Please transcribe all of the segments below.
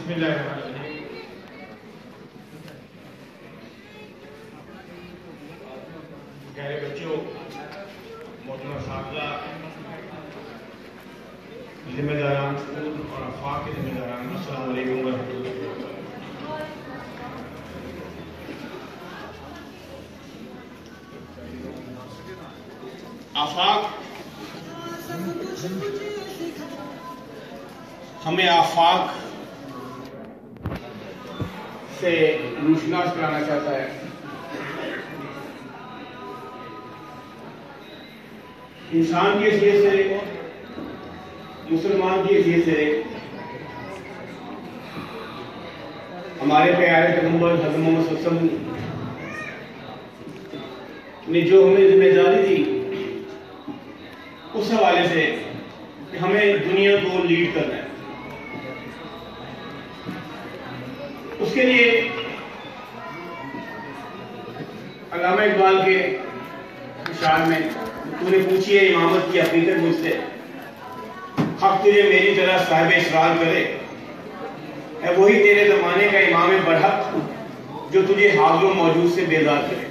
بسم اللہ الرحمن الرحیم۔ پیارے بچوں، محترم اساتذہ، ذمہ داران اسکول اور افاق کے ذمہ داران، السلام علیکم ورحمۃ اللہ وبرکاتہ۔ آفاق ہمیں آفاق سے روشناس کرانا چاہتا ہے۔ انسان کی حیثیت سے، مسلمان کی حیثیت سے ہمارے پیارے پیغمبر حضرت محمد صلی اللہ علیہ وسلم نے جو ہمیں ذمہ داری دی، اس حوالے سے کہ ہمیں دنیا کو لیڈ کرنا ہے، اس کے لیے علامہ اقبال کے اشعار میں تو نے پوچھی ہے امامت کی حقیقت مجھ سے، حق تجھے میری طرح صاحب اسرار کرے، ہے وہی تیرے زمانے کا امام برحق جو تجھے حاضر و موجود سے بیدار کرے۔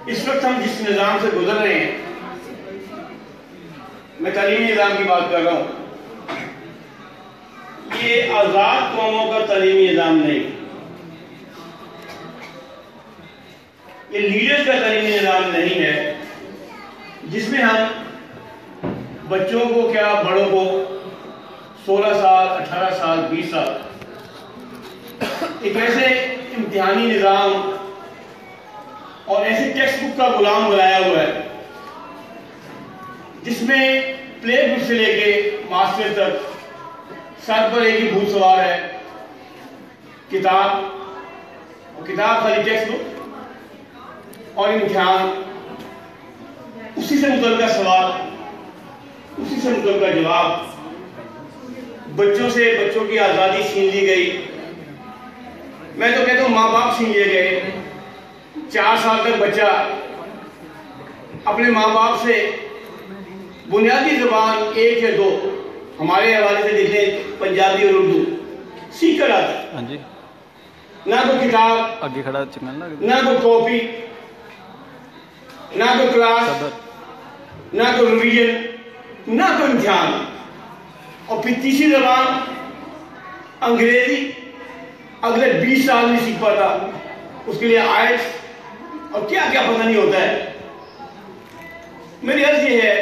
اس وقت ہم جس نظام سے گزر رہے ہیں، میں تعلیمی نظام کی بات کر رہا ہوں، یہ آزاد قوموں کا تعلیمی نظام نہیں، یہ لیڈرز کا تعلیمی نظام نہیں ہے، جس میں ہم بچوں کو کیا بڑوں کو 16 سال 18 سال 20 سال ایک ایسے امتحانی نظام اور ایسے ٹیکسٹ بک کا غلام بنایا ہوا ہے جس میں پلے گروپ سے لے کے ماسٹر تک سر پر ایک ہی بھوت سوار ہے، کتاب، اور کتاب خالی ٹیکسٹ بک اور امتحان، اسی سے متعلقہ سوال، اسی سے متعلقہ جواب، بچوں سے بچوں کی آزادی چھین لی گئی۔ میں تو کہتا ہوں ماں باپ چھین لیے گئے۔ 4 سال تک بچہ اپنے ماں باپ سے بنیادی زبان 1 یا 2 ہمارے حوالے سے دیکھیں پنجابی اور اردو سیکھ کر آتا ہے، نہ کوئی کتاب، نہ کوئی کاپی، نہ کوئی کلاس، نہ کوئی ریویژن، نہ کوئی امتحان، اور پھر تیسری زبان انگریزی اگلے 20 سال نہیں سیکھ پاتا، اس کے لیے آئٹس اور کیا کیا پتہ نہیں ہوتا ہے۔ میری عرض یہ ہے،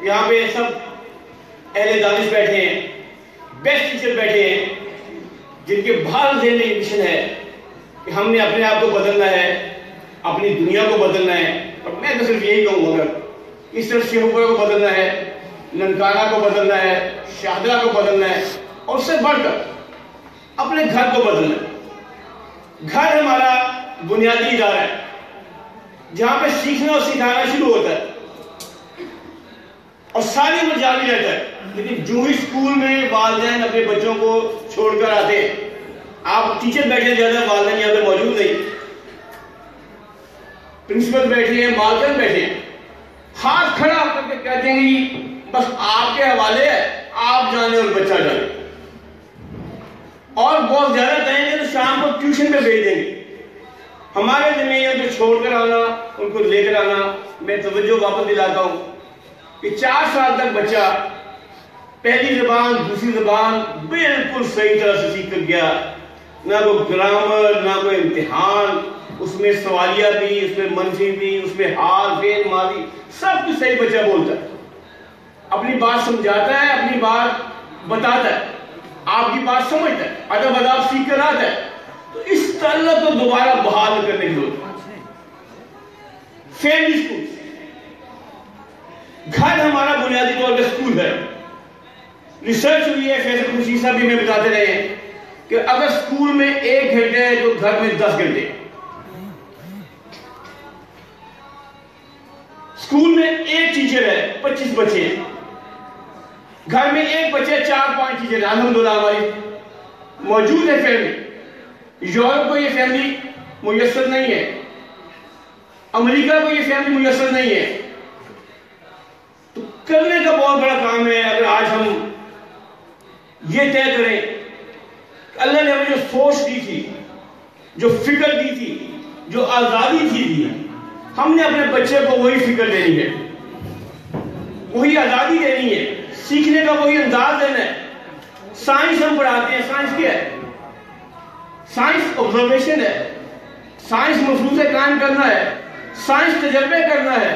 یہاں پہ سب اہل دانش بیٹھے ہیں، بیسٹ ٹیچر بیٹھے ہیں، جن کے بھار ذہن میں مشن ہے کہ ہم نے اپنے آپ کو بدلنا ہے، اپنی دنیا کو بدلنا ہے، اور میں تو صرف یہی کہوں گا، اس طرح شیخوپورہ کو بدلنا ہے، ننکانہ کو بدلنا ہے، شاہدرہ کو بدلنا ہے، اور اس سے بڑھ کر اپنے گھر کو بدلنا ہے۔ گھر ہمارا بنیادی ادارہ ہے جہاں پہ سیکھنا اور سکھانا شروع ہوتا ہے اور ساری عمر جاری رہتا ہے، لیکن جو ہی اسکول میں والدین اپنے بچوں کو چھوڑ کر آتے ہیں، آپ ٹیچر بیٹھے زیادہ، والدین یہاں پہ موجود نہیں، پرنسپل بیٹھے ہیں، مالکن بیٹھے ہیں، ہاتھ کھڑا کر کے کہتے ہیں کہ بس آپ کے حوالے ہے، آپ جانے اور بچہ جانے، اور بہت زیادہ کہیں گے تو شام کو ٹیوشن پہ بھیج دیں گے۔ ہمارے ذمہ یہ تو چھوڑ کر آنا، ان کو لے کر آنا۔ میں توجہ واپس دلاتا ہوں کہ 4 سال تک بچہ پہلی زبان دوسری زبان بالکل صحیح طرح سے سیکھ کر گیا، نہ کوئی گرامر، نہ کوئی امتحان، اس میں سوالیہ بھی، اس میں منفی بھی، اس میں حال فعل ماضی سب کچھ صحیح بچہ بولتا ہے، اپنی بات سمجھاتا ہے، اپنی بات بتاتا ہے، آپ کی بات سمجھتا ہے، ادب اداب سیکھ کر آتا ہے۔ تو اس تعلق کو دوبارہ بحال کرنے کی ضرورت ہے۔ فیملی سکول، گھر ہمارا بنیادی طور پہ سکول ہے۔ ریسرچ ہوئی ہے، فیصل خوشی صاحب بھی ہمیں بتاتے رہے ہیں کہ اگر سکول میں 1 گھنٹے ہے تو گھر میں 10 گھنٹے۔ سکول میں 1 ٹیچر ہے، 25 بچے ہیں، گھر میں 1 بچے 4-5 ٹیچر ہیں۔ الحمدللہ ہماری موجود ہے فیملی۔ یورپ کو یہ فیملی میسر نہیں ہے، امریکہ کو یہ فیملی میسر نہیں ہے، تو کرنے کا بہت بڑا کام ہے۔ اگر آج ہم یہ طے کریں کہ اللہ نے ہمیں جو سوچ دی تھی، جو فکر دی تھی، جو آزادی تھی دی، ہم نے اپنے بچے کو وہی فکر دینی ہے، وہی آزادی دینی ہے، سیکھنے کا وہی انداز دینا ہے۔ سائنس ہم پڑھاتے ہیں، سائنس کیا ہے؟ سائنس آبزرویشن ہے، سائنس مفروضے قائم کرنا ہے، سائنس تجربے کرنا ہے،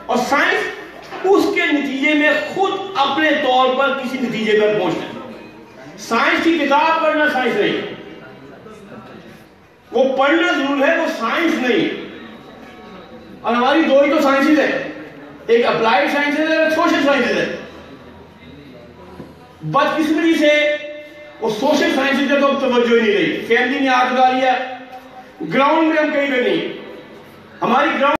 اور سائنس اس کے نتیجے میں خود اپنے طور پر کسی نتیجے پر پہنچنا ہے۔ سائنس کی کتاب پڑھنا سائنس نہیں، وہ پڑھنا ضرور ہے، وہ سائنس نہیں۔ اور ہماری دو ہی تو سائنسز ہے، ایک اپلائیڈ سائنسز ہے، ایک سوشل سائنسز ہے۔ بدقسمتی سے وہ سوشل سائنسز کا تو توجہ ہی نہیں رہی، فیملی نے ہاتھ لگا لیا، گراؤنڈ میں ہم کہیں پہ نہیں، ہماری گراؤنڈ